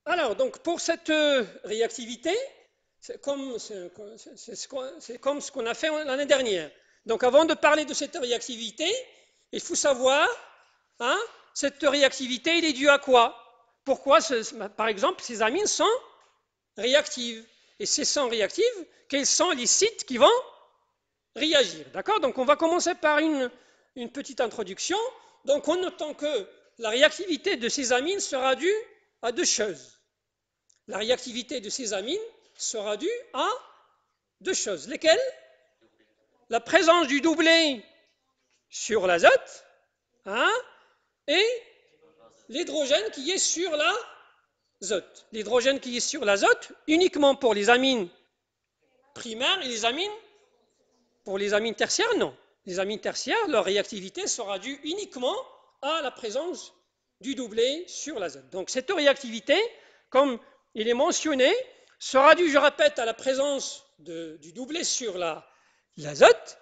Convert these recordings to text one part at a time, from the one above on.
Alors, donc, pour cette réactivité, c'est comme ce qu'on a fait l'année dernière. Donc, avant de parler de cette réactivité, il faut savoir, hein, cette réactivité, elle est due à quoi? Pourquoi, par exemple, ces amines sont réactives? Et ces sont réactives, quels sont les sites qui vont réagir? D'accord? Donc, on va commencer par une petite introduction. Donc, en notant que la réactivité de ces amines sera due à deux choses. La réactivité de ces amines sera due à deux choses. Lesquelles? La présence du doublé sur l'azote, hein, et l'hydrogène qui est sur l'azote. L'hydrogène qui est sur l'azote uniquement pour les amines primaires et les amines, pour les amines tertiaires, non. Les amines tertiaires, leur réactivité sera due uniquement à la présence du doublé sur l'azote. Donc cette réactivité, comme il est mentionné, sera due, je répète, à la présence du doublé sur l'azote,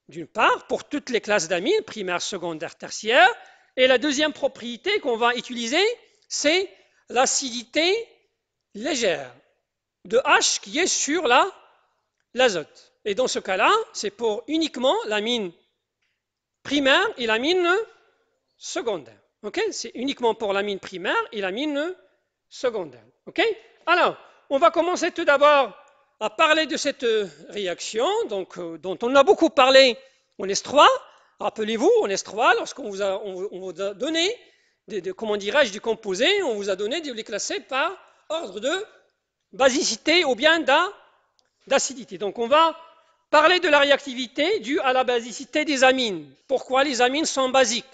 d'une part, pour toutes les classes d'amines, primaires, secondaires, tertiaires. Et la deuxième propriété qu'on va utiliser, c'est l'acidité légère de H qui est sur l'azote. Et dans ce cas-là, c'est pour uniquement l'amine primaire et l'amine secondaire. Okay? C'est uniquement pour l'amine primaire et l'amine secondaire. Okay? Alors, on va commencer tout d'abord à parler de cette réaction, donc, dont on a beaucoup parlé en S3. Rappelez-vous, en S3, lorsqu'on vous a donné, comment dirais-je, du composé, on vous a donné de les classer par ordre de basicité ou bien d'acidité. Donc, on va parler de la réactivité due à la basicité des amines. Pourquoi les amines sont basiques?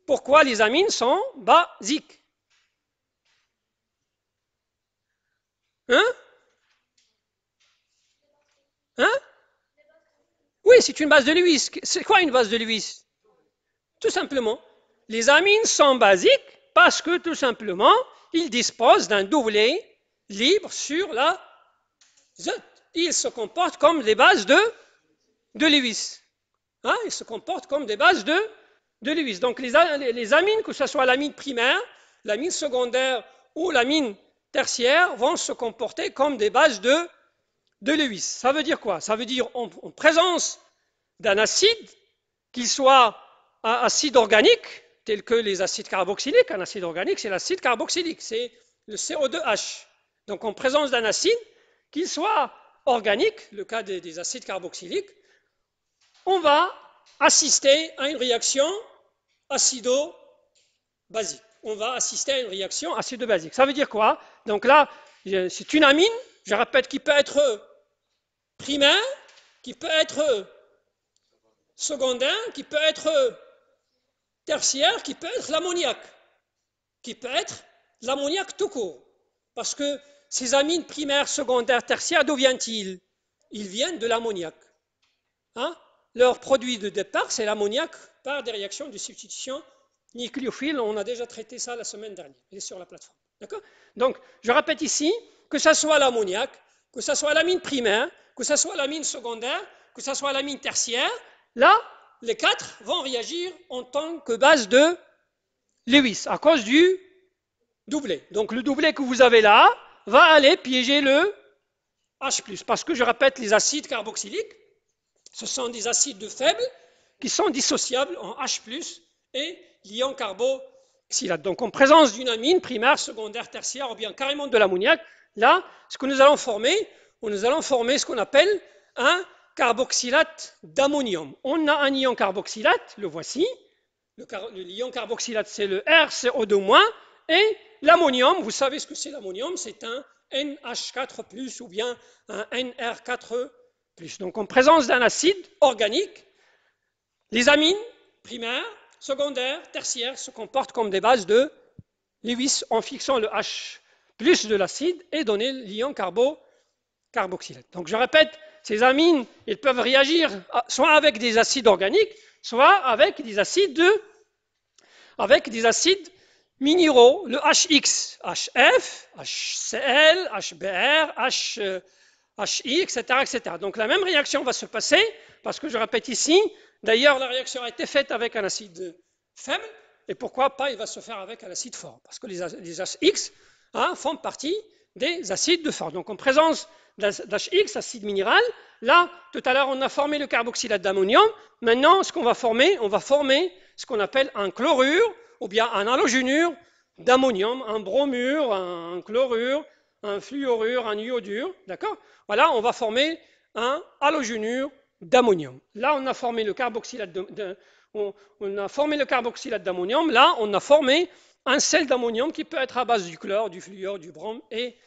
Pourquoi les amines sont basiques? Hein? Hein? Oui, c'est une base de Lewis. C'est quoi une base de Lewis? Tout simplement, les amines sont basiques parce que tout simplement, ils disposent d'un doublet libre sur l'azote. Ils se comportent comme des bases de Lewis. Hein? Ils se comportent comme des bases de Lewis. Donc les amines, que ce soit l'amine primaire, l'amine secondaire ou l'amine tertiaire, vont se comporter comme des bases de Lewis. Ça veut dire quoi? Ça veut dire en présence d'un acide, qu'il soit un acide organique, tel que les acides carboxyliques. Un acide organique, c'est l'acide carboxylique, c'est le CO2H. Donc en présence d'un acide, qu'il soit organique, le cas des acides carboxyliques, on va assister à une réaction acido-basique. On va assister à une réaction acido-basique. Ça veut dire quoi? Donc là, c'est une amine, je répète, qui peut être primaire, qui peut être secondaire, qui peut être tertiaire, qui peut être l'ammoniac, qui peut être l'ammoniac tout court. Parce que ces amines primaires, secondaires, tertiaires, d'où viennent-ils? Ils viennent de l'ammoniac. Hein? Leur produit de départ, c'est l'ammoniac par des réactions de substitution nucléophile. On a déjà traité ça la semaine dernière. Il est sur la plateforme. D'accord? Donc, je répète ici, que ce soit l'ammoniac, que ce soit l'amine primaire, que ce soit l'amine secondaire, que ce soit l'amine tertiaire, là, les quatre vont réagir en tant que base de Lewis, à cause du doublet. Donc, le doublet que vous avez là va aller piéger le H+, parce que, je répète, les acides carboxyliques, ce sont des acides faibles qui sont dissociables en H+, et l'ion carboxylate. Donc, en présence d'une amine primaire, secondaire, tertiaire, ou bien carrément de l'ammoniac, là, ce que nous allons former ce qu'on appelle un carboxylate d'ammonium. On a un ion carboxylate, le voici. L'ion carboxylate, c'est le RCO2-, et l'ammonium, vous savez ce que c'est l'ammonium, c'est un NH4+, ou bien un NR4+. Donc, en présence d'un acide organique, les amines primaires, secondaires, tertiaires se comportent comme des bases de Lewis en fixant le H+ de l'acide et donner l'ion carboxylate. Donc, je répète, ces amines, ils peuvent réagir soit avec des acides organiques, soit avec des acides minéraux, le HX, HF, HCl, HBr, HI, etc., etc. Donc la même réaction va se passer, parce que je répète ici, d'ailleurs la réaction a été faite avec un acide faible, Et pourquoi pas, il va se faire avec un acide fort, parce que les HX font partie des acides de force. Donc en présence d'HX, acide minéral, là, tout à l'heure, on a formé le carboxylate d'ammonium. Maintenant, ce qu'on va former, on va former ce qu'on appelle un chlorure ou bien un halogénure d'ammonium, un bromure, un chlorure, un fluorure, un iodure, d'accord? Voilà, on va former un halogénure d'ammonium. Là, on a formé le carboxylate on a formé le carboxylate d'ammonium. Là, on a formé un sel d'ammonium qui peut être à base du chlore, du fluor, du brome et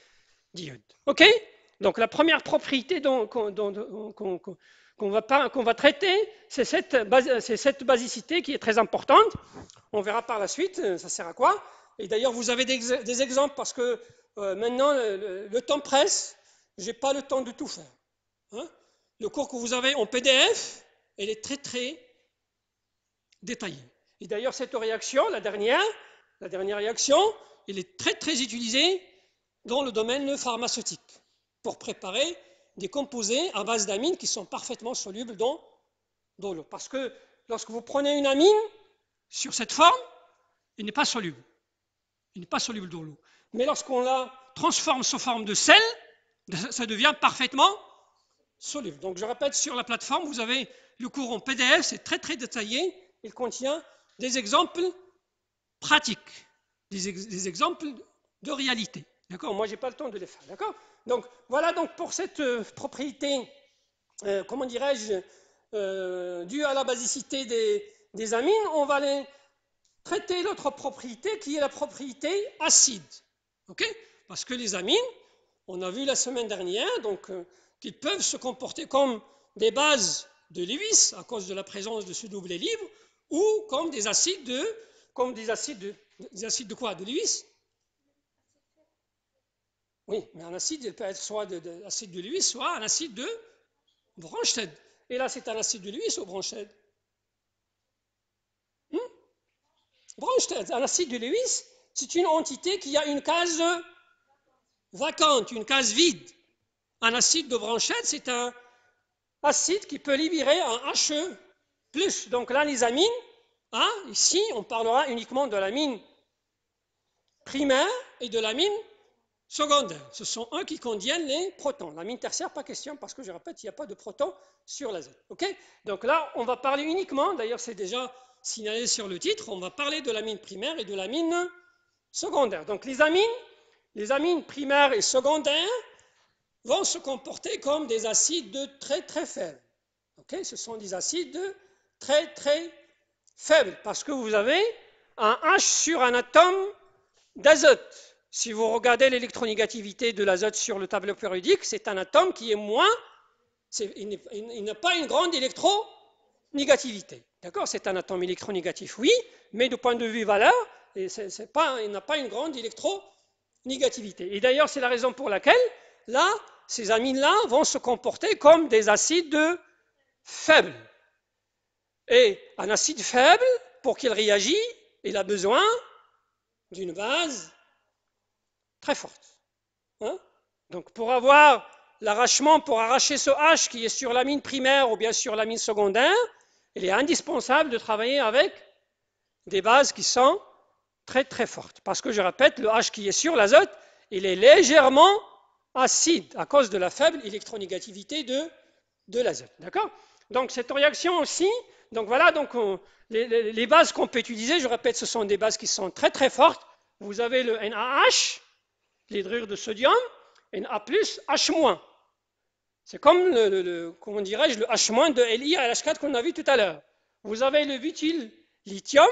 d'iode. OK? Donc, la première propriété qu'on va traiter, c'est cette basicité qui est très importante. On verra par la suite, ça sert à quoi. Et d'ailleurs, vous avez des exemples parce que maintenant, le temps presse. Je n'ai pas le temps de tout faire. Hein? Le cours que vous avez en PDF, il est très, très détaillé. Et d'ailleurs, cette réaction, la dernière réaction, elle est très, très utilisée dans le domaine pharmaceutique pour préparer des composés à base d'amines qui sont parfaitement solubles dans l'eau. Parce que lorsque vous prenez une amine sur cette forme, il n'est pas soluble. Il n'est pas soluble dans l'eau. Mais lorsqu'on la transforme sous forme de sel, ça devient parfaitement soluble. Donc je répète, sur la plateforme, vous avez le cours en PDF, c'est très très détaillé. Il contient des exemples pratiques, des exemples de réalité. D'accord? Moi, je n'ai pas le temps de les faire. D'accord? Donc voilà donc pour cette propriété, comment dirais-je, due à la basicité des amines, on va les traiter l'autre propriété qui est la propriété acide. Okay? Parce que les amines, on a vu la semaine dernière, donc qu'ils peuvent se comporter comme des bases de Lewis à cause de la présence de ce doublet libre, ou comme des acides de quoi? De Lewis? Oui, mais un acide, il peut être soit de l'acide de Lewis, soit un acide de Bronsted. Et là, c'est un acide de Lewis ou Bronsted? Bronsted, un acide de Lewis, c'est une entité qui a une case vacante, une case vide. Un acide de Bronsted, c'est un acide qui peut libérer un He+. Donc là, les amines, ici, on parlera uniquement de l'amine primaire et de l'amine secondaire. Ce sont eux qui contiennent les protons. L'amine tertiaire, pas question, parce que je répète, il n'y a pas de protons sur l'azote. Okay? Donc là, on va parler uniquement, d'ailleurs c'est déjà signalé sur le titre, on va parler de l'amine primaire et de l'amine secondaire. Donc les amines primaires et secondaires vont se comporter comme des acides très très faibles. Okay? Ce sont des acides très très faibles, parce que vous avez un H sur un atome d'azote. Si vous regardez l'électronégativité de l'azote sur le tableau périodique, c'est un atome qui est moins, il n'a pas une grande électronégativité. D'accord? C'est un atome électronégatif, oui, mais du point de vue valeur, il n'a pas une grande électronégativité. Et d'ailleurs, c'est la raison pour laquelle, là, ces amines-là vont se comporter comme des acides faibles. Et un acide faible, pour qu'il réagisse, il a besoin d'une base très forte. Donc pour avoir l'arrachement, pour arracher ce H qui est sur l'amine primaire ou bien sur l'amine secondaire, il est indispensable de travailler avec des bases qui sont très très fortes. Parce que je répète, le H qui est sur l'azote, il est légèrement acide à cause de la faible électronégativité de l'azote. D'accord? Donc cette réaction aussi, donc voilà, donc les bases qu'on peut utiliser, je répète, ce sont des bases qui sont très très fortes. Vous avez le NaH, l'hydrure de sodium, Na+, H-. C'est comme comment dirais-je, le H- de Li à LH4 qu'on a vu tout à l'heure. Vous avez le butyl lithium,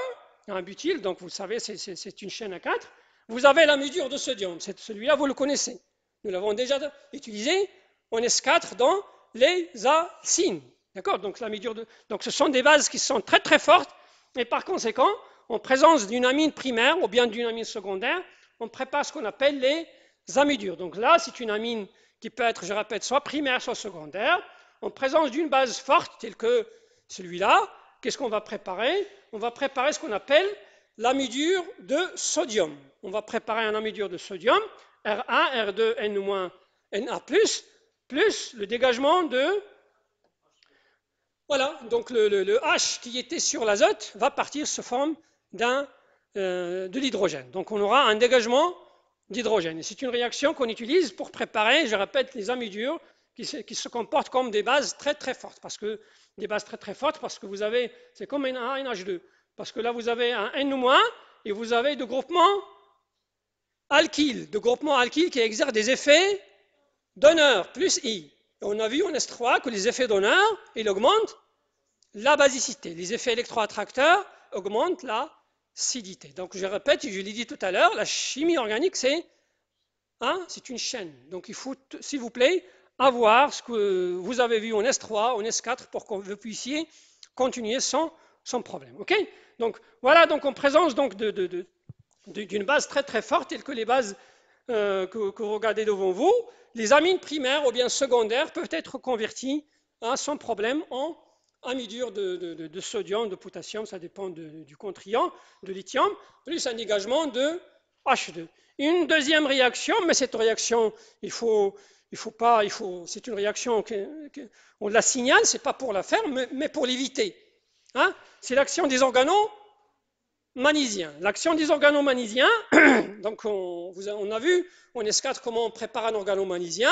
un butyl, donc vous savez, c'est une chaîne à 4. Vous avez l'amidure de sodium, celui-là vous le connaissez. Nous l'avons déjà utilisé en S4 dans les alcynes. D'accord? Donc ce sont des bases qui sont très très fortes, et par conséquent, en présence d'une amine primaire ou bien d'une amine secondaire, on prépare ce qu'on appelle les amidures. Donc là, c'est une amine qui peut être, je répète, soit primaire, soit secondaire. En présence d'une base forte, telle que celui-là, qu'est-ce qu'on va préparer? On va préparer ce qu'on appelle l'amidure de sodium. On va préparer un amidure de sodium, R1, R2, N-, Na+, plus le dégagement de... Voilà, donc le H qui était sur l'azote va partir sous forme de l'hydrogène. Donc on aura un dégagement d'hydrogène. Et c'est une réaction qu'on utilise pour préparer, je répète, les amidures qui se comportent comme des bases très très fortes. Parce que des bases très très fortes, parce que vous avez, c'est comme un H2. Parce que là vous avez un N- et vous avez de groupements alkyles, qui exercent des effets donneurs, plus I. Et on a vu en S3 que les effets donneurs, ils augmentent la basicité. Les effets électroattracteurs augmentent l'acidité. Donc je répète, je l'ai dit tout à l'heure, la chimie organique, c'est une chaîne. Donc il faut, s'il vous plaît, avoir ce que vous avez vu en S3, en S4, pour que vous puissiez continuer sans problème. Ok? Donc voilà, donc en présence donc, d'une base très très forte, telle que les bases que vous regardez devant vous, les amines primaires ou bien secondaires peuvent être convertis sans problème en amidure de sodium, de potassium, ça dépend du contriant, de lithium, plus un dégagement de H2. Une deuxième réaction, mais cette réaction, c'est une réaction on la signale, c'est pas pour la faire, mais pour l'éviter. C'est l'action des organos magnésiens. L'action des organomagnésiens, donc on a vu en S4 comment on prépare un organomagnésien.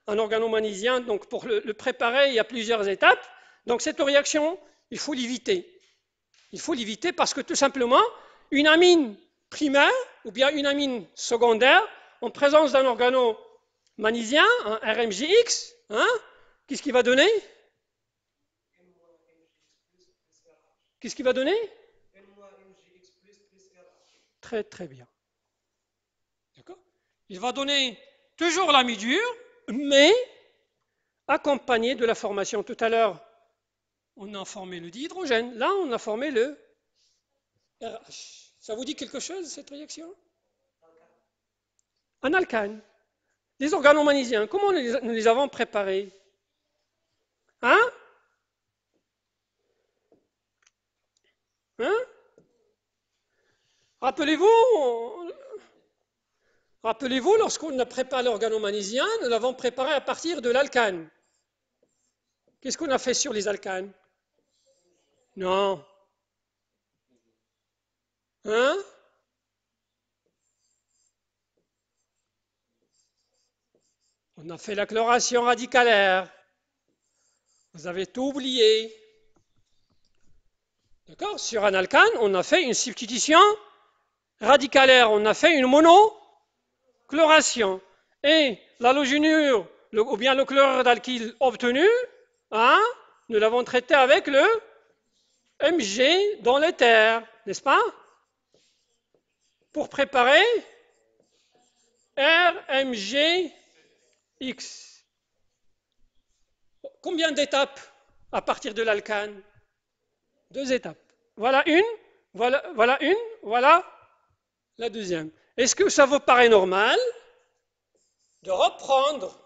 Un organomagnésien, donc pour le préparer, il y a plusieurs étapes. Donc cette réaction, il faut l'éviter. Il faut l'éviter parce que tout simplement, une amine primaire ou bien une amine secondaire, en présence d'un organomagnésien, un RMGX, qu'est-ce qu'il va donner? Qu'est-ce qu'il va donner? Très très bien. D'accord? Il va donner toujours l'amidure, mais accompagné de la formation. Tout à l'heure, on a formé le dihydrogène. Là, on a formé le RH. Ça vous dit quelque chose, cette réaction? Un alcane. Les organomagnésiens, comment nous les avons préparés? Hein? Hein? Rappelez-vous, lorsqu'on a préparé l'organomagnésiens, nous l'avons préparé à partir de l'alcane. Qu'est-ce qu'on a fait sur les alcanes? Non. Hein? On a fait la chloration radicalaire. Vous avez tout oublié. D'accord? Sur un alcane, on a fait une substitution radicalaire. On a fait une monochloration. Et l'halogénure, ou bien le chlorure d'alkyle obtenu, nous l'avons traité avec le Mg dans l'éther, n'est-ce pas? Pour préparer RMGX. Combien d'étapes à partir de l'alcane? 2 étapes. Voilà une, voilà la deuxième. Est-ce que ça vous paraît normal de reprendre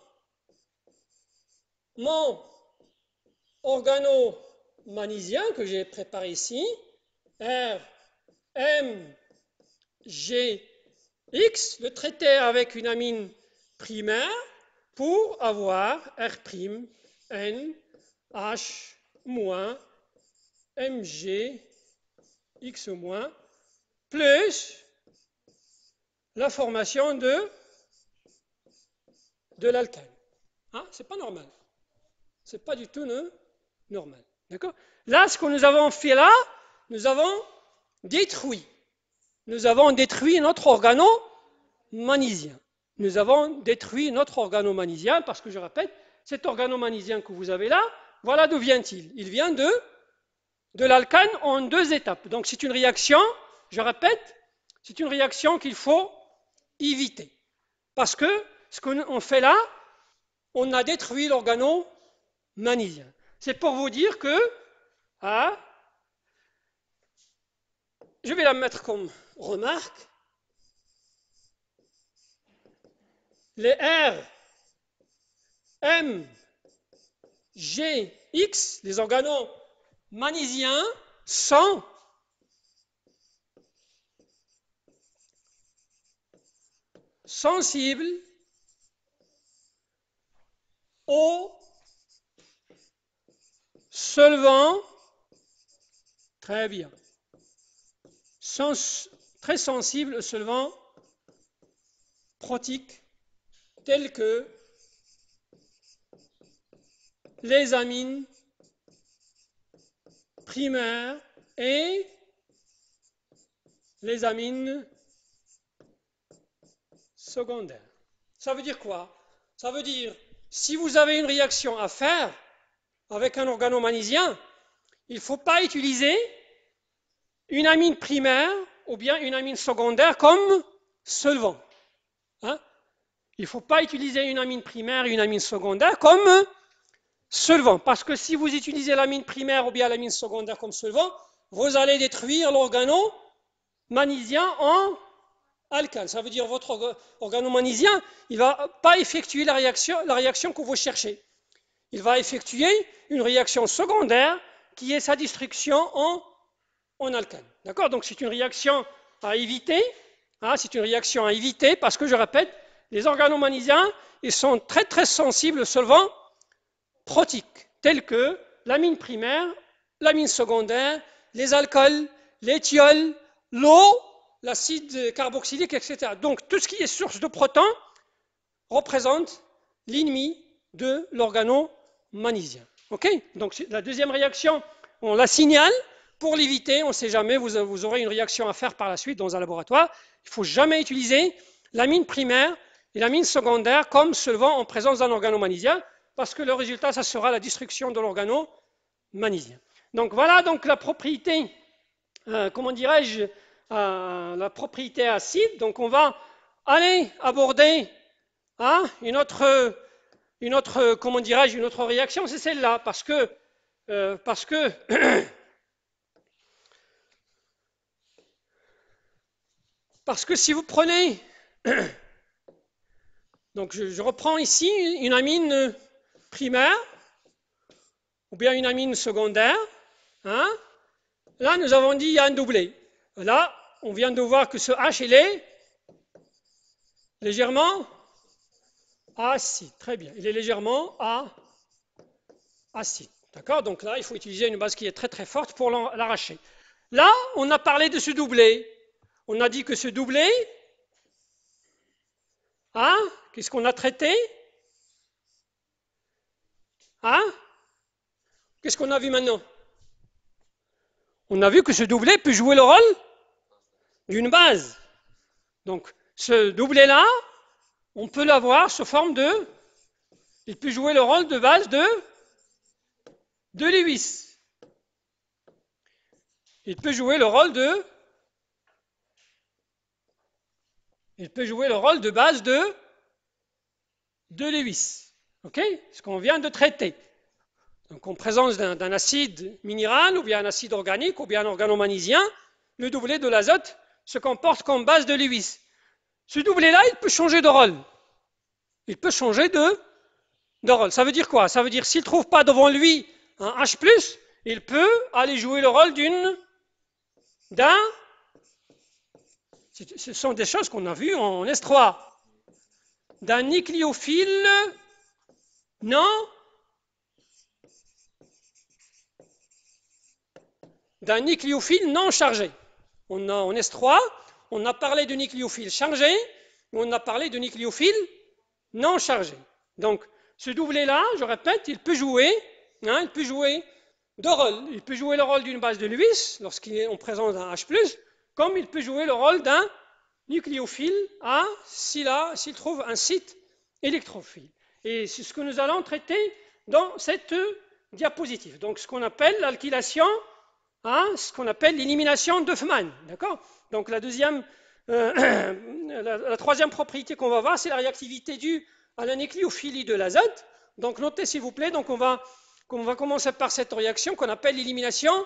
mon organomagnésiens que j'ai préparé ici, R, M, G, X, le traiter avec une amine primaire pour avoir R', N, H, Mg, X-, plus la formation de l'alcane. C'est pas normal. C'est pas du tout normal. D'accord? Là, ce que nous avons fait là, nous avons détruit. Nous avons détruit notre organomagnésien. Nous avons détruit notre organomagnésian parce que, je répète, cet organomagnésian que vous avez là, voilà d'où vient-il. Il vient de l'alcane en 2 étapes. Donc c'est une réaction, je répète, c'est une réaction qu'il faut éviter. Parce que ce qu'on fait là, on a détruit l'organomagnésian. C'est pour vous dire que, je vais la mettre comme remarque, les R, M, G, X, les organomagnésiens sont sensibles aux solvants, très bien, très sensibles aux solvants protiques tels que les amines primaires et les amines secondaires. Ça veut dire quoi? Ça veut dire, si vous avez une réaction à faire avec un organomagnésium, il ne faut pas utiliser une amine primaire ou bien une amine secondaire comme solvant. Hein? Il ne faut pas utiliser une amine primaire et une amine secondaire comme solvant, parce que si vous utilisez l'amine primaire ou bien l'amine secondaire comme solvant, vous allez détruire l'organomagnésium en alcane. Ça veut dire votre organomagnésium, il ne va pas effectuer la réaction que vous cherchez. Il va effectuer une réaction secondaire qui est sa destruction en alcane. D'accord? Donc c'est une réaction à éviter. Hein, c'est une réaction à éviter parce que, je répète, les organomagnésiums, ils sont très très sensibles aux solvants protiques, tels que l'amine primaire, l'amine secondaire, les alcools, les thiols, l'eau, l'acide carboxylique, etc. Donc tout ce qui est source de protons représente l'ennemi de l'organomagnésium. Ok? Donc la deuxième réaction, on la signale pour l'éviter. On ne sait jamais, vous aurez une réaction à faire par la suite dans un laboratoire. Il ne faut jamais utiliser l'amine primaire et l'amine secondaire comme solvant en présence d'un organomagnésium, parce que le résultat, ça sera la destruction de l'organomagnésium. Donc voilà donc la propriété, comment dirais-je, la propriété acide. Donc on va aller aborder une autre comment dirais-je, une autre réaction, c'est celle-là, parce que parce que si vous prenez, donc je reprends ici une amine primaire ou bien une amine secondaire, hein, là nous avons dit il y a un doublé. Là, on vient de voir que ce H, il est légèrement acide. Très bien, il est légèrement acide. D'accord? Donc là, il faut utiliser une base qui est très très forte pour l'arracher. Là, on a parlé de ce doublé. On a dit que ce doublé, qu'est-ce qu'on a traité? Qu'est-ce qu'on a vu maintenant? On a vu que ce doublé peut jouer le rôle d'une base. Donc, ce doublé-là, on peut l'avoir sous forme de... Il peut jouer le rôle de base de Lewis. Il peut jouer le rôle de... Il peut jouer le rôle de base de Lewis. OK? Ce qu'on vient de traiter. Donc, en présence d'un acide minéral, ou bien un acide organique, ou bien un organomagnésium, le doublé de l'azote se comporte comme base de Lewis. Ce doublé-là, il peut changer de rôle. Il peut changer de rôle. Ça veut dire quoi? Ça veut dire s'il ne trouve pas devant lui un H+, il peut aller jouer le rôle d'un... Ce sont des choses qu'on a vues en S3. D'un nucléophile non chargé. En S3, on a parlé de nucléophile chargé, mais on a parlé de nucléophile non chargé. Donc, ce doublé-là, je répète, il peut jouer deux rôles. Il peut jouer le rôle d'une base de Lewis, lorsqu'il est en présence d'un H+, comme il peut jouer le rôle d'un nucléophile s'il trouve un site électrophile. Et c'est ce que nous allons traiter dans cette diapositive. Donc, ce qu'on appelle l'alkylation, ce qu'on appelle l'élimination d'Hoffmann. D'accord? Donc, la troisième propriété qu'on va voir, c'est la réactivité due à la nucléophilie de l'azote. Donc, notez s'il vous plaît, donc on va commencer par cette réaction qu'on appelle l'élimination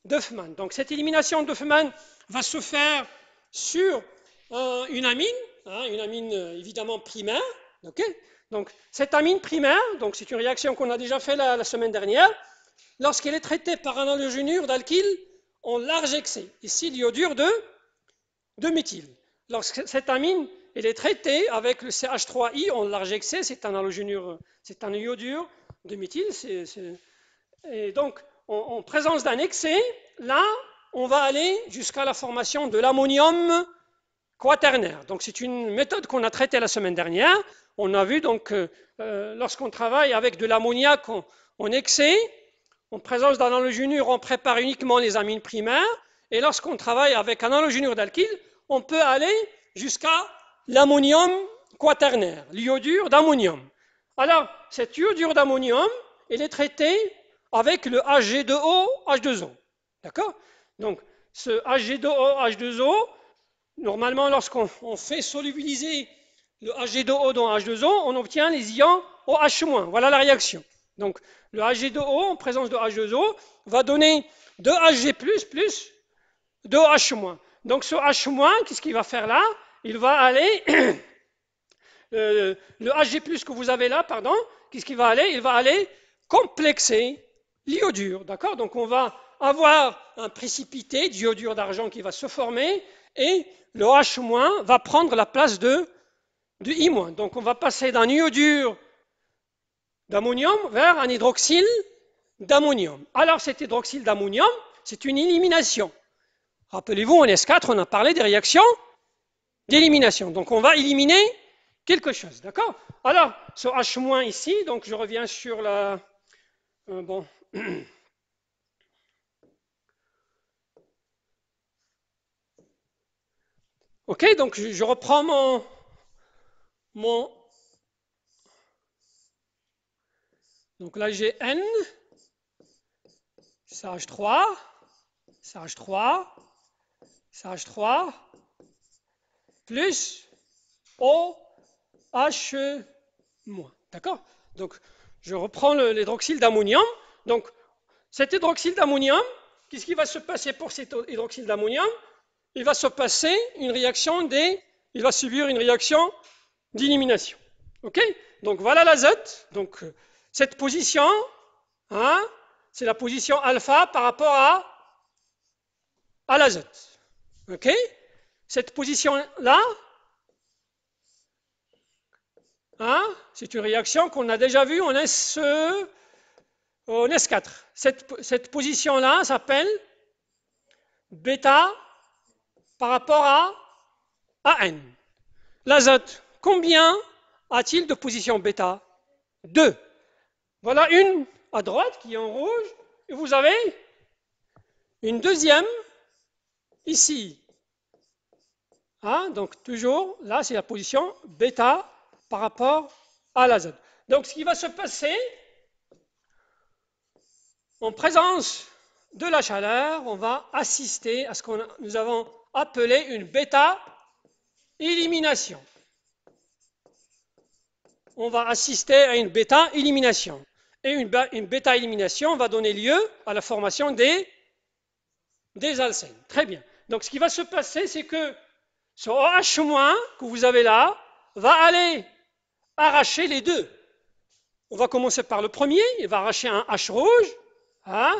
d'Hoffmann. Donc, cette élimination d'Hoffmann va se faire sur une amine évidemment primaire. Okay? Donc, cette amine primaire, donc c'est une réaction qu'on a déjà fait la semaine dernière, lorsqu'elle est traitée par un halogénure d'alkyle en large excès, ici l'iodure de méthyle. Lorsque cette amine elle est traitée avec le CH3I en large excès, c'est un halogénure, c'est un iodure de méthyle, et donc en présence d'un excès, là on va aller jusqu'à la formation de l'ammonium quaternaire. Donc c'est une méthode qu'on a traitée la semaine dernière. On a vu donc lorsqu'on travaille avec de l'ammoniac en excès, en présence d'un halogénure, on prépare uniquement les amines primaires. Et lorsqu'on travaille avec un halogénure d'alkyle, on peut aller jusqu'à l'ammonium quaternaire, l'iodure d'ammonium. Alors, cet iodure d'ammonium, il est traité avec le Hg2O, H2O. D'accord? Donc, ce Hg2O, H2O, normalement, lorsqu'on fait solubiliser le Hg2O dans H2O, on obtient les ions OH-. Voilà la réaction. Donc, le Hg2O en présence de H2O va donner 2Hg+, plus 2OH-. Donc, ce H-, qu'est-ce qu'il va faire là? Il va aller, le Hg+, que vous avez là, pardon, qu'est-ce qu'il va aller? Il va aller complexer l'iodure. D'accord? Donc, on va avoir un précipité d'iodure d'argent qui va se former et le H- va prendre la place de I-. Donc, on va passer d'un iodure d'ammonium vers un hydroxyle d'ammonium. Alors, cet hydroxyle d'ammonium, c'est une élimination. Rappelez-vous, en S4, on a parlé des réactions d'élimination. Donc, on va éliminer quelque chose. D'accord? Alors, ce H- ici, donc je reviens sur la... bon... Ok, donc je reprends mon... Donc là, j'ai N, ça H3, ça H3, ça H3, plus OH-. D'accord? Donc, je reprends l'hydroxyle d'ammonium. Donc, cet hydroxyle d'ammonium, qu'est-ce qui va se passer pour cet hydroxyle d'ammonium? Il va se passer une réaction il va subir une réaction d'élimination. Ok? Donc, voilà l'azote. Donc, cette position, hein, c'est la position alpha par rapport à l'azote. Ok? Cette position-là, hein, c'est une réaction qu'on a déjà vue en S4. Cette position-là s'appelle bêta par rapport à N. L'azote, combien a-t-il de position bêta? 2. Voilà une à droite qui est en rouge, et vous avez une deuxième ici. Hein, donc toujours, là c'est la position bêta par rapport à l'azote. Donc ce qui va se passer, en présence de la chaleur, on va assister à ce que nous avons appelé une bêta-élimination. On va assister à une bêta-élimination. Et une bêta-élimination va donner lieu à la formation des alcènes. Très bien. Donc ce qui va se passer, c'est que ce OH- que vous avez là va aller arracher les deux. On va commencer par le premier, il va arracher un H rouge. Hein?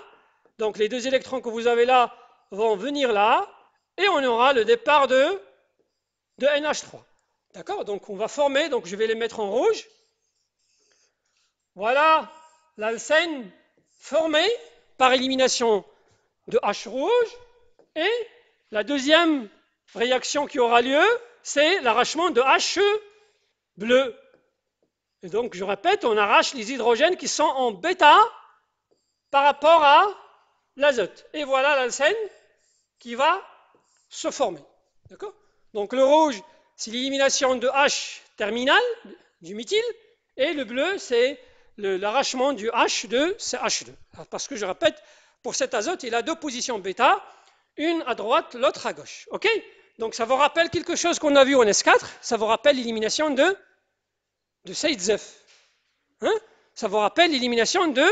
Donc les deux électrons que vous avez là vont venir là, et on aura le départ de NH3. D'accord? Donc on va former, donc je vais les mettre en rouge. Voilà l'alcène formé par élimination de H rouge, et la deuxième réaction qui aura lieu, c'est l'arrachement de H bleu. Et donc je répète, on arrache les hydrogènes qui sont en bêta par rapport à l'azote. Et voilà l'alcène qui va se former. D'accord? Donc le rouge, c'est l'élimination de H terminal, du méthyle, et le bleu, c'est l'arrachement du H de CH2. Parce que je répète, pour cet azote, il a deux positions bêta, une à droite, l'autre à gauche. Ok? Donc ça vous rappelle quelque chose qu'on a vu en S4, ça vous rappelle l'élimination de Zaitsev. Hein? Ça vous rappelle l'élimination de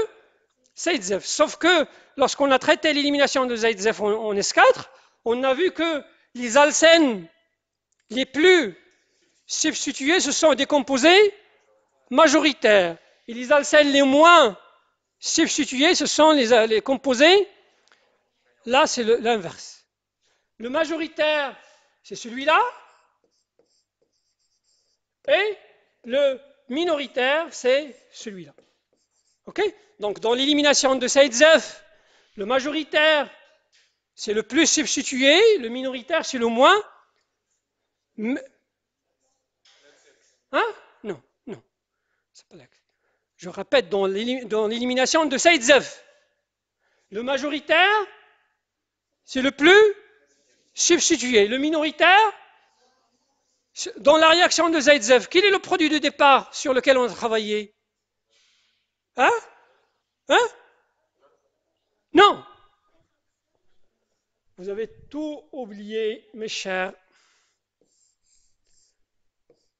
Zaitsev. Sauf que lorsqu'on a traité l'élimination de Zaitsev en S4, on a vu que les alcènes les plus substitués, ce sont des composés majoritaires. Et les alcènes les moins substitués, ce sont les composés, là c'est l'inverse. Le majoritaire, c'est celui-là, et le minoritaire, c'est celui-là. Ok? Donc dans l'élimination de Zaitsev, le majoritaire, c'est le plus substitué, le minoritaire, c'est le moins. Hein? Non, non, c'est pas l'axe. Je répète, dans l'élimination de Zaïtsev, le majoritaire, c'est le plus substitué. Le minoritaire, dans la réaction de Zaïtsev, quel est le produit de départ sur lequel on a travaillé? Hein? Hein? Non. Vous avez tout oublié, mes chers.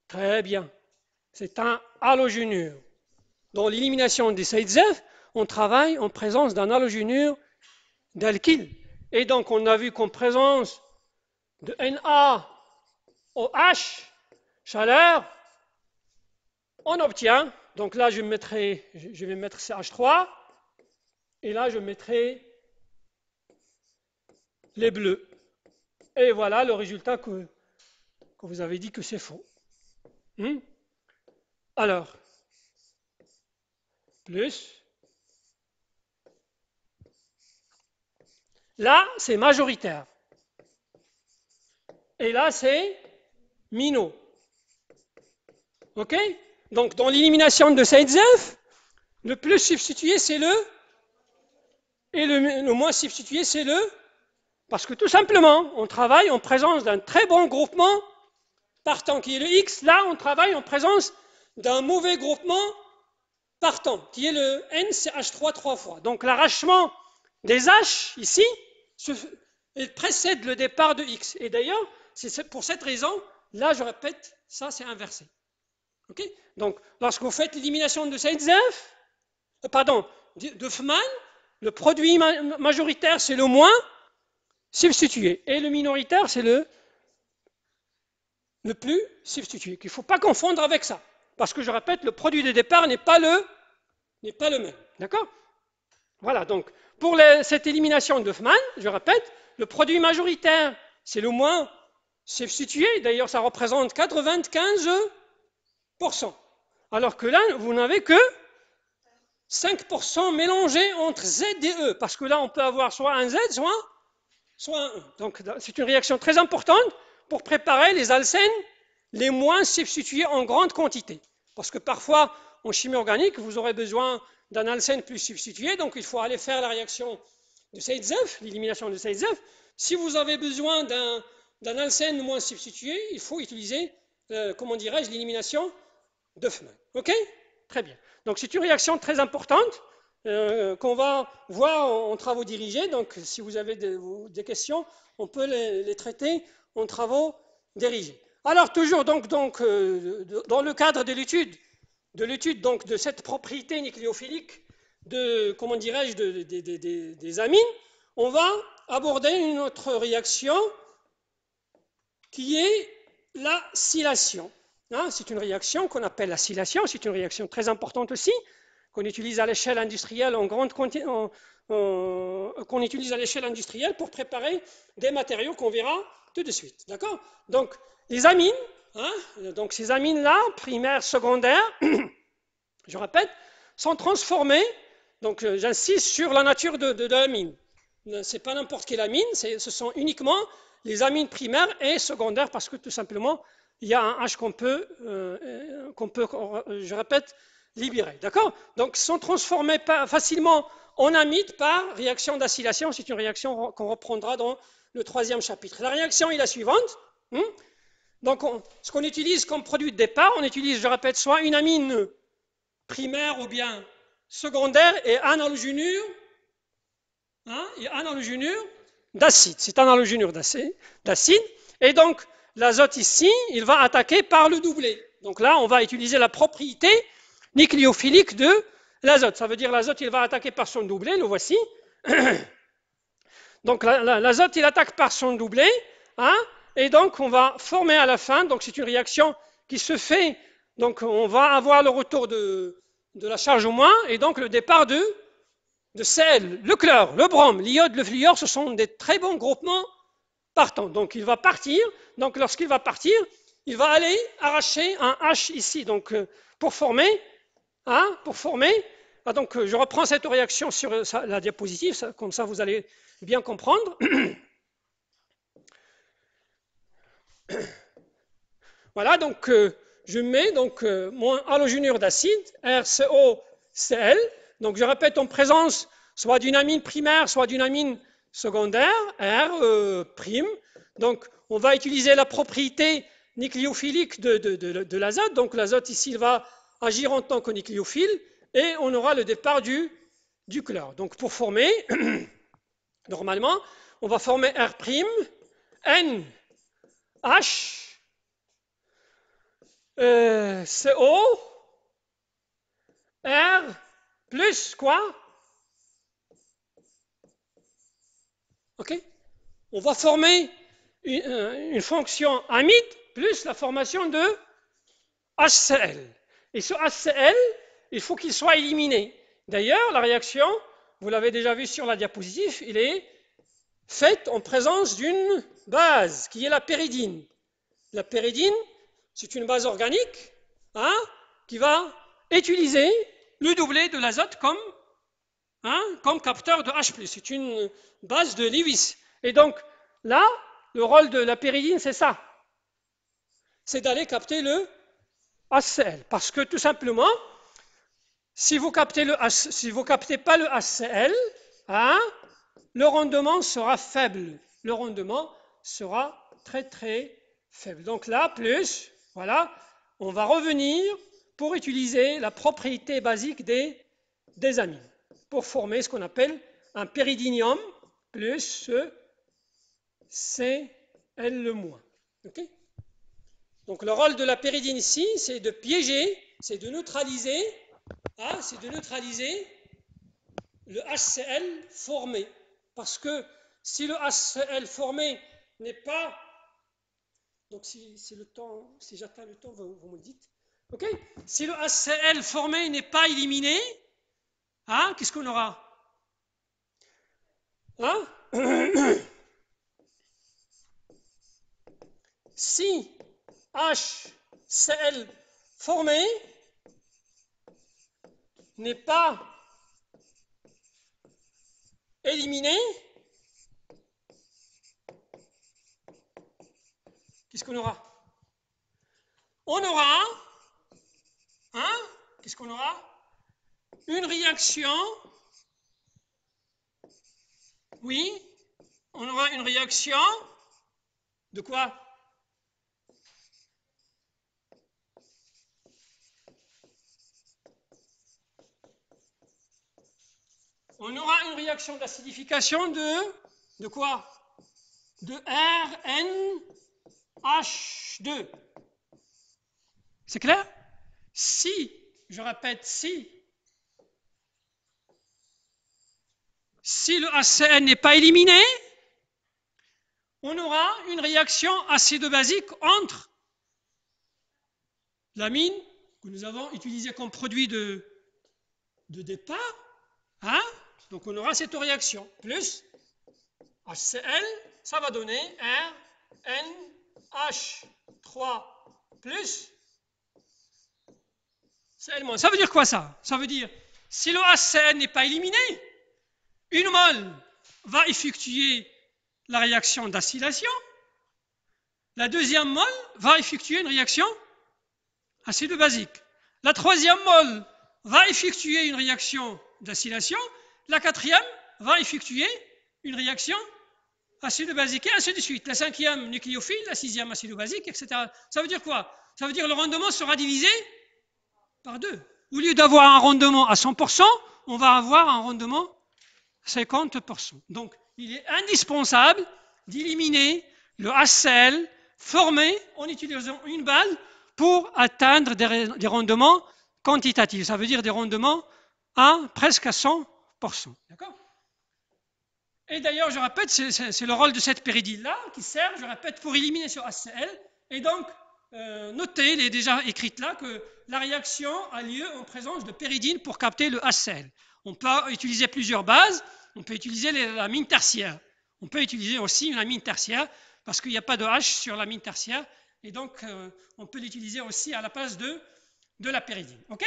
Très bien. C'est un halogénure. Dans l'élimination des Zaïtsev, on travaille en présence d'un halogénure d'alkyle. Et donc, on a vu qu'en présence de NaOH, chaleur, on obtient, donc là je vais mettre CH3, et là je mettrai les bleus. Et voilà le résultat que vous avez dit que c'est faux. Alors, plus, là c'est majoritaire, et là c'est minot. Ok? Donc dans l'élimination de Zaïtsev, le plus substitué c'est le, et le moins substitué c'est le, parce que tout simplement on travaille en présence d'un très bon groupement partant qui est le X. Là on travaille en présence d'un mauvais groupement partant qui est le NCH3 trois fois. Donc l'arrachement des H ici précède le départ de X. Et d'ailleurs c'est pour cette raison, là je répète, ça c'est inversé. Okay? Donc, lorsque vous faites l'élimination de Zaïtsev, de Fman, le produit majoritaire, c'est le moins substitué. Et le minoritaire, c'est le plus substitué. Il ne faut pas confondre avec ça. Parce que, je répète, le produit de départ n'est pas le même. D'accord? Voilà, donc, pour cette élimination de Fman, je répète, le produit majoritaire, c'est le moins substitué. D'ailleurs, ça représente 95%. Alors que là, vous n'avez que 5% mélangé entre Z et E, parce que là, on peut avoir soit un Z, soit un E. Donc, c'est une réaction très importante pour préparer les alcènes les moins substitués en grande quantité. Parce que parfois, en chimie organique, vous aurez besoin d'un alcène plus substitué, donc il faut aller faire la réaction de Zaïtsev, l'élimination de Zaïtsev. Si vous avez besoin d'un alcène moins substitué, il faut utiliser, l'élimination de Fman. Ok? Très bien. Donc c'est une réaction très importante qu'on va voir en travaux dirigés. Donc si vous avez des questions, on peut les traiter en travaux dirigés. Alors toujours donc dans le cadre de l'étude de cette propriété nucléophilique des amines, on va aborder une autre réaction qui est l'acylation. C'est une réaction qu'on appelle l'acylation, c'est une réaction très importante aussi, qu'on utilise à l'échelle industrielle qu'on utilise à l'échelle industrielle pour préparer des matériaux qu'on verra tout de suite. D'accord? Donc, les amines, donc ces amines-là, primaires, secondaires, je répète, sont transformées, donc j'insiste sur la nature de l'amine. Ce n'est pas n'importe quelle amine, ce sont uniquement les amines primaires et secondaires parce que tout simplement, il y a un H qu'on peut, je répète, libérer. D'accord? Donc, sont transformés facilement en amide par réaction d'acylation. C'est une réaction qu'on reprendra dans le 3e chapitre. La réaction est la suivante. Donc, ce qu'on utilise comme produit de départ, on utilise, je répète, soit une amine primaire ou bien secondaire et un halogénure d'acide. C'est un halogénure d'acide. Et donc, l'azote ici, il va attaquer par le doublet. Donc là, on va utiliser la propriété nucléophilique de l'azote. Ça veut dire l'azote, il va attaquer par son doublet, le voici. Donc l'azote, il attaque par son doublet. Et donc, on va former à la fin, donc c'est une réaction qui se fait, donc on va avoir le retour de la charge au moins, et donc le départ de sel, le chlore, le brome, l'iode, le fluor, ce sont des très bons groupements partants. Donc il va partir, donc lorsqu'il va partir, il va aller arracher un H ici, donc pour former, donc je reprends cette réaction sur la diapositive, comme ça vous allez bien comprendre. Voilà, donc je mets donc mon halogénure d'acide, RCOCl. Donc je répète en présence soit d'une amine primaire, soit d'une amine secondaire, R'. Donc on va utiliser la propriété nucléophilique de l'azote. Donc l'azote ici il va agir en tant que nucléophile et on aura le départ du chlore. Donc pour former, normalement, on va former R', N, H, CO, R, plus quoi? Ok? On va former une fonction amide plus la formation de HCl. Et ce HCl, il faut qu'il soit éliminé. D'ailleurs, la réaction, vous l'avez déjà vu sur la diapositive, il est faite en présence d'une base qui est la pyridine. La pyridine, c'est une base organique qui va utiliser le doublet de l'azote comme capteur de H+. C'est une base de Lewis. Et donc là, le rôle de la pyridine, c'est ça. C'est d'aller capter le HCl. Parce que tout simplement, si vous ne captez pas le HCl, le rendement sera faible. Le rendement sera très très faible. Donc là, plus, voilà, on va revenir pour utiliser la propriété basique des amines pour former ce qu'on appelle un pyridinium plus Cl-. Okay? Donc le rôle de la pyridine ici, c'est de piéger, c'est de neutraliser le HCl formé. Parce que si le HCl formé n'est pas... Donc si j'atteins le temps, vous me le dites. Okay? Si le HCl formé n'est pas éliminé, qu'est-ce qu'on aura? Si HCl formé n'est pas éliminé, qu'est-ce qu'on aura? On aura, qu'est-ce qu'on aura? Une réaction, oui, on aura une réaction de quoi? On aura une réaction d'acidification de quoi? De RNH2. C'est clair? Si, je répète, si le HCl n'est pas éliminé, on aura une réaction acido-basique entre l'amine que nous avons utilisée comme produit de départ, donc on aura cette réaction, plus HCl, ça va donner RNH3 plus Cl-. Ça veut dire quoi ça? Ça veut dire, si le HCl n'est pas éliminé, une mole va effectuer la réaction d'acylation, la deuxième mole va effectuer une réaction acido-basique. La troisième mole va effectuer une réaction d'acylation, la quatrième va effectuer une réaction acido-basique, et ainsi de suite. La cinquième nucléophile, la sixième acido-basique, etc. Ça veut dire quoi? Ça veut dire que le rendement sera divisé par 2. Au lieu d'avoir un rendement à 100%, on va avoir un rendement à 50%. Donc, il est indispensable d'éliminer le HCl formé en utilisant une balle pour atteindre des rendements quantitatifs. Ça veut dire des rendements presque à 100%. D'accord? Et d'ailleurs, je répète, c'est le rôle de cette pyridine-là qui sert, je répète, pour éliminer ce HCl. Et donc, notez, il est déjà écrit là, que la réaction a lieu en présence de pyridine pour capter le HCl. On peut utiliser plusieurs bases, on peut utiliser l'amine tertiaire. On peut utiliser aussi une amine tertiaire, parce qu'il n'y a pas de H sur l'amine tertiaire, et donc on peut l'utiliser aussi à la place de la pyridine. Ok?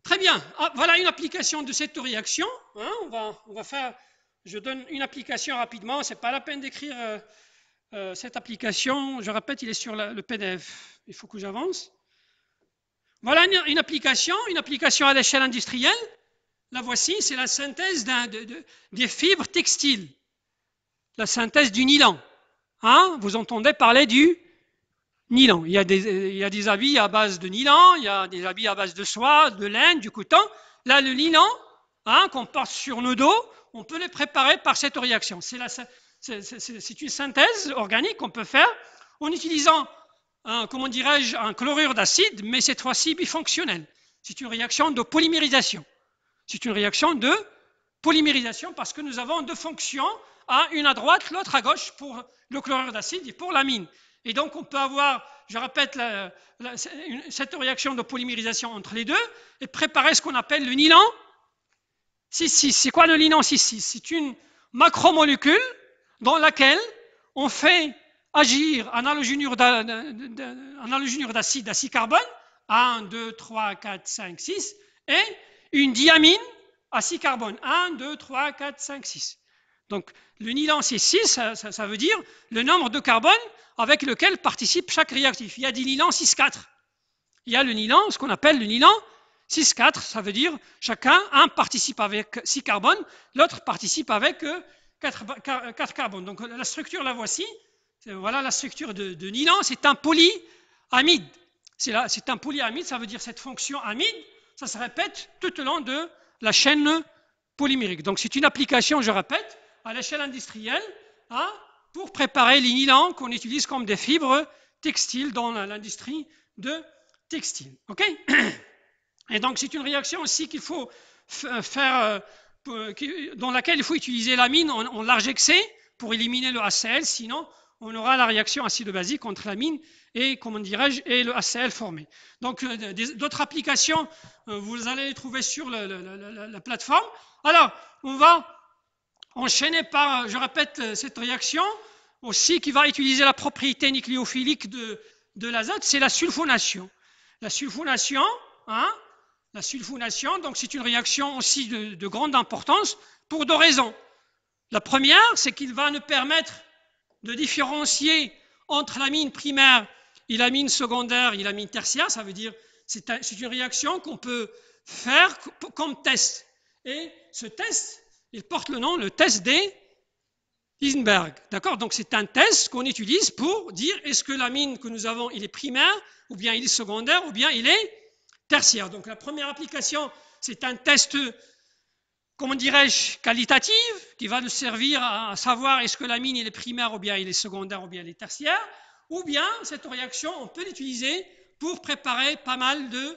Très bien. Ah, voilà une application de cette réaction. Hein, on va faire, je donne une application rapidement. C'est pas la peine d'écrire cette application. Je répète, il est sur le PDF. Il faut que j'avance. Voilà une application à l'échelle industrielle. La voici, c'est la synthèse des fibres textiles. La synthèse du nylon. Hein, vous entendez parler du nylon. Il y a des habits à base de nylon, il y a des habits à base de soie, de laine, du coton. Là, le nylon, hein, qu'on porte sur nos dos, on peut les préparer par cette réaction. C'est une synthèse organique qu'on peut faire en utilisant, comment dirais-je, un chlorure d'acide, mais cette fois-ci bifonctionnel. C'est une réaction de polymérisation. C'est une réaction de polymérisation parce que nous avons deux fonctions, une à droite, l'autre à gauche pour le chlorure d'acide et pour l'amine. Et donc, on peut avoir, je répète, cette réaction de polymérisation entre les deux et préparer ce qu'on appelle le nylon 6,6. C'est quoi le nylon 6,6? C'est une macromolécule dans laquelle on fait agir un halogénure d'acide carbone, 1, 2, 3, 4, 5, 6, et une diamine acide carbone, 1, 2, 3, 4, 5, 6. Donc, le nylon 6,6, ça veut dire le nombre de carbone avec lequel participe chaque réactif. Il y a des nylons 6,4. Il y a le nylon, ce qu'on appelle le nylon 6,4, ça veut dire chacun, un participe avec 6 carbones, l'autre participe avec 4 carbones. Donc, la structure, la voici. Voilà la structure de nylon, c'est un polyamide. C'est un polyamide, ça veut dire cette fonction amide, ça se répète tout au long de la chaîne polymérique. Donc, c'est une application, je répète, à l'échelle industrielle, pour préparer les nylons qu'on utilise comme des fibres textiles dans l'industrie de textile. OK? Et donc, c'est une réaction aussi qu'il faut faire, dans laquelle il faut utiliser l'amine en large excès pour éliminer le HCl, sinon on aura la réaction acide-basique entre l'amine et, comment dirais-je, et le HCl formé. Donc, d'autres applications, vous allez les trouver sur la plateforme. Alors, on va enchaîner par, je répète, cette réaction aussi qui va utiliser la propriété nucléophilique de l'azote, c'est la sulfonation. La sulfonation, donc c'est une réaction aussi de grande importance pour deux raisons. La première, c'est qu'il va nous permettre de différencier entre l'amine primaire et l'amine secondaire et l'amine tertiaire. Ça veut dire c'est une réaction qu'on peut faire comme test. Et ce test, il porte le nom, le test d'Eisenberg. D'accord? Donc c'est un test qu'on utilise pour dire est-ce que l'amine que nous avons, il est primaire, ou bien il est secondaire, ou bien il est tertiaire. Donc la première application, c'est un test, comment dirais-je, qualitatif, qui va nous servir à savoir est-ce que l'amine il est primaire, ou bien il est secondaire, ou bien il est tertiaire, ou bien cette réaction, on peut l'utiliser pour préparer pas mal de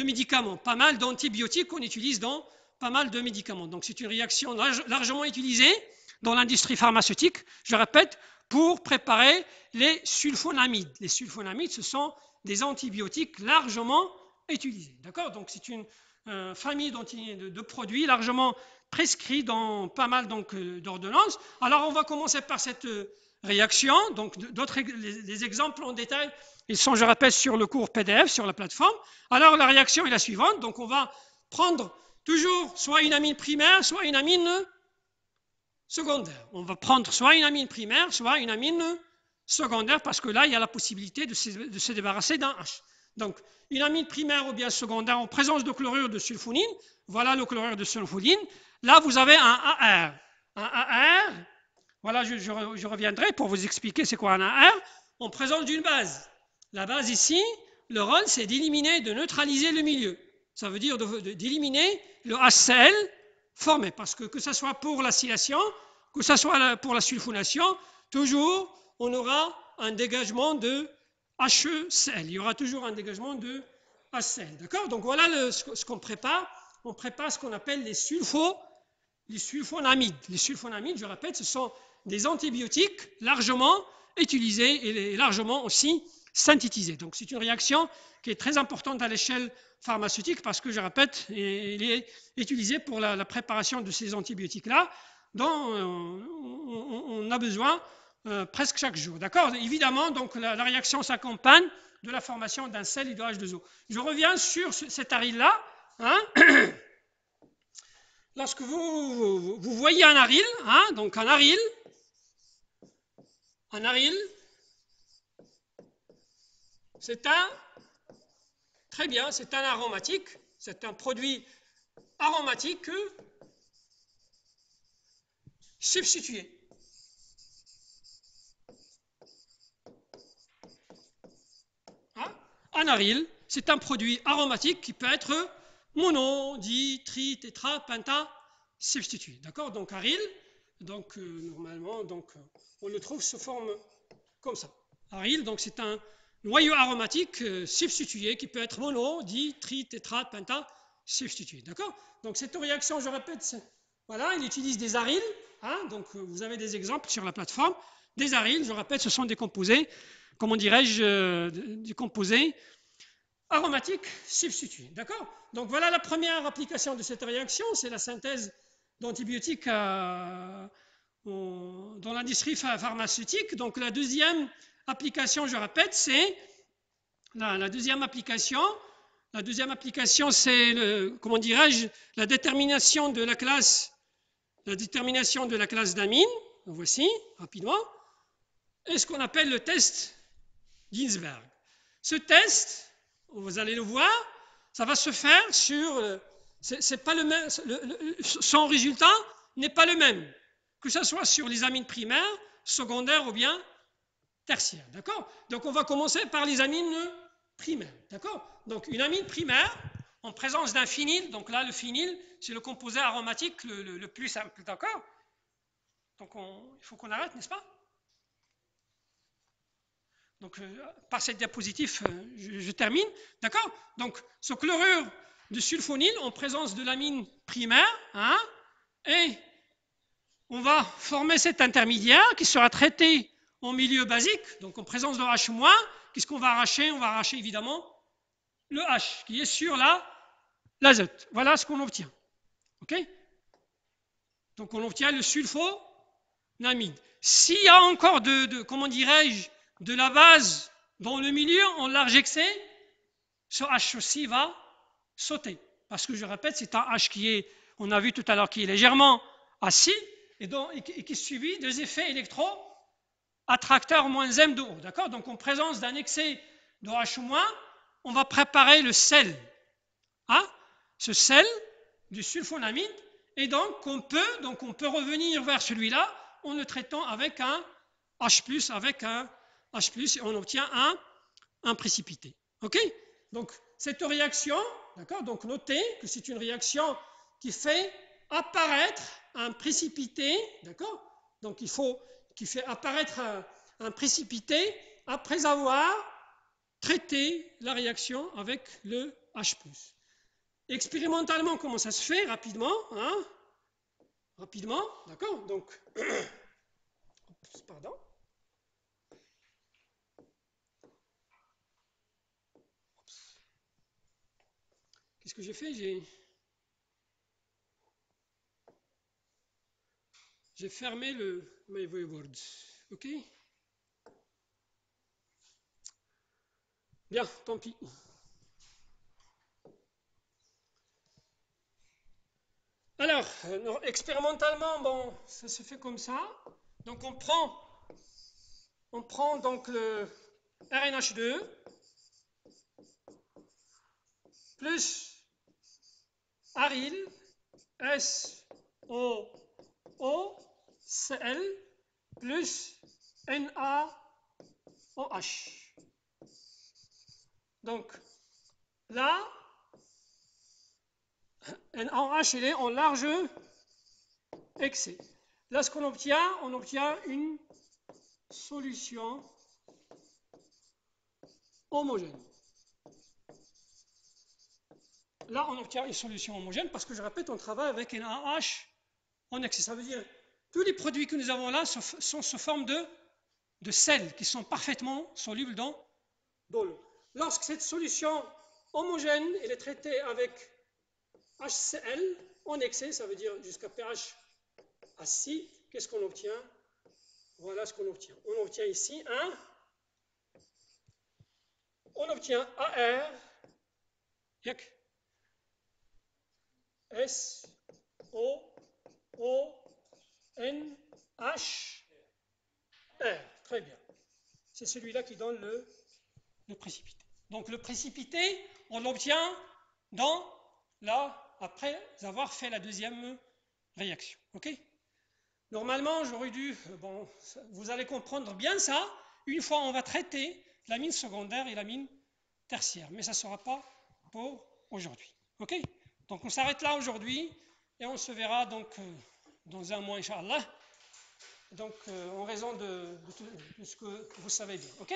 médicaments, pas mal d'antibiotiques qu'on utilise dans pas mal de médicaments. Donc c'est une réaction largement utilisée dans l'industrie pharmaceutique, je répète, pour préparer les sulfonamides. Les sulfonamides, ce sont des antibiotiques largement utilisés. D'accord? Donc c'est une famille de produits largement prescrits dans pas mal d'ordonnances. Alors on va commencer par cette réaction. Donc les exemples en détail, ils sont, je répète, sur le cours PDF, sur la plateforme. Alors la réaction est la suivante. Donc on va prendre toujours soit une amine primaire, soit une amine secondaire. On va prendre soit une amine primaire, soit une amine secondaire, parce que là, il y a la possibilité de se débarrasser d'un H. Donc, une amine primaire ou bien secondaire en présence de chlorure de sulfonine, voilà le chlorure de sulfonine. Là, vous avez un AR. Un AR, voilà, je reviendrai pour vous expliquer c'est quoi un AR, en présence d'une base. La base ici, le rôle, c'est d'éliminer, de neutraliser le milieu. Ça veut dire d'éliminer le HCl formé, parce que ce soit pour l'acylation, que ce soit pour la sulfonation, toujours on aura un dégagement de HECl. Il y aura toujours un dégagement de HCl. D'accord? Donc voilà ce qu'on prépare. On prépare ce qu'on appelle les sulfonamides. Les sulfonamides, je répète, ce sont des antibiotiques largement utilisés et largement aussi synthétisés. Donc c'est une réaction qui est très importante à l'échelle pharmaceutique parce que, je répète, il est utilisé pour la préparation de ces antibiotiques-là dont on a besoin presque chaque jour. D'accord? Évidemment, donc la réaction s'accompagne de la formation d'un sel hydroHH2O. Je reviens sur cet aride-là. Hein? Lorsque vous voyez un aryl, hein, donc un aryl, c'est très bien, c'est un aromatique, c'est un produit aromatique substitué. Hein? Un aryl, c'est un produit aromatique qui peut être mono, di, tri, tétra, penta, substitué. D'accord? Donc aryl, donc normalement, on le trouve sous forme comme ça. Aryl, donc c'est un noyau aromatique substitué qui peut être mono, di, tri, tétra, penta, substitué. D'accord? Donc cette réaction, je répète, voilà, il utilise des aryls. Hein, donc vous avez des exemples sur la plateforme. Des aryls, je répète, ce sont des composés, comment dirais-je, des composés aromatiques substitués. D'accord? Donc voilà la première application de cette réaction, c'est la synthèse d'antibiotiques dans l'industrie pharmaceutique. Donc la deuxième application, je répète, c'est la deuxième application. La deuxième application, c'est comment dirais-je, la détermination de la classe d'amine. Voici rapidement. Et ce qu'on appelle le test Ginsberg. Ce test, vous allez le voir, ça va se faire sur. C'est pas le même, son résultat n'est pas le même, que ce soit sur les amines primaires, secondaires ou bien tertiaires. D'accord? Donc on va commencer par les amines primaires. D'accord? Donc une amine primaire en présence d'un phényl, donc là le phényl c'est le composé aromatique le plus simple. D'accord? Donc il faut qu'on arrête, n'est-ce pas? Donc, par cette diapositive, je termine. D'accord? Donc, ce chlorure de sulfonyle en présence de l'amine primaire, hein, et on va former cet intermédiaire qui sera traité en milieu basique, donc en présence de H-. Qu'est-ce qu'on va arracher? On va arracher évidemment le H qui est sur l'azote. Voilà ce qu'on obtient. OK? Donc, on obtient le sulfonamide. S'il y a encore comment dirais-je, de la base dans le milieu en large excès, ce H aussi va sauter. Parce que je répète, c'est un H qui est, on a vu tout à l'heure, qui est légèrement acide et qui subit des effets électro-attracteurs -M de haut. D'accord? Donc en présence d'un excès de H-, on va préparer le sel. Hein? Ce sel du sulfonamide. Et donc on peut revenir vers celui-là en le traitant avec un H+, avec un H+, et on obtient un précipité. OK? Donc, cette réaction, d'accord, donc notez que c'est une réaction qui fait apparaître un précipité, d'accord? Donc, qui fait apparaître un précipité après avoir traité la réaction avec le H+. Expérimentalement, comment ça se fait? Rapidement, hein? Rapidement, d'accord? Donc, pardon. Qu'est-ce que j'ai fait? J'ai fermé le My Word. OK? Bien, tant pis. Alors, expérimentalement, bon, ça se fait comme ça. Donc on prend donc le RNH2 plus aryl SOOCl plus NaOH. Donc là, NaOH il est en large excès. Là, ce qu'on obtient, on obtient une solution homogène. Là, on obtient une solution homogène parce que, je répète, on travaille avec un AH en excès. Ça veut dire tous les produits que nous avons là sont sous forme de sels qui sont parfaitement solubles dans l'eau. Lorsque cette solution homogène elle est traitée avec HCl en excès, ça veut dire jusqu'à pH acide, qu'est-ce qu'on obtient? Voilà ce qu'on obtient. On obtient ici on obtient AR S-O-O-N-H-R. Très bien. C'est celui-là qui donne le précipité. Donc le précipité, on l'obtient après avoir fait la deuxième réaction. Ok? Normalement, j'aurais dû, bon, vous allez comprendre bien ça, une fois on va traiter la mine secondaire et la mine tertiaire, mais ça ne sera pas pour aujourd'hui. Ok? Donc on s'arrête là aujourd'hui et on se verra donc dans un mois, Inch'Allah, donc en raison de ce que vous savez bien. Ok?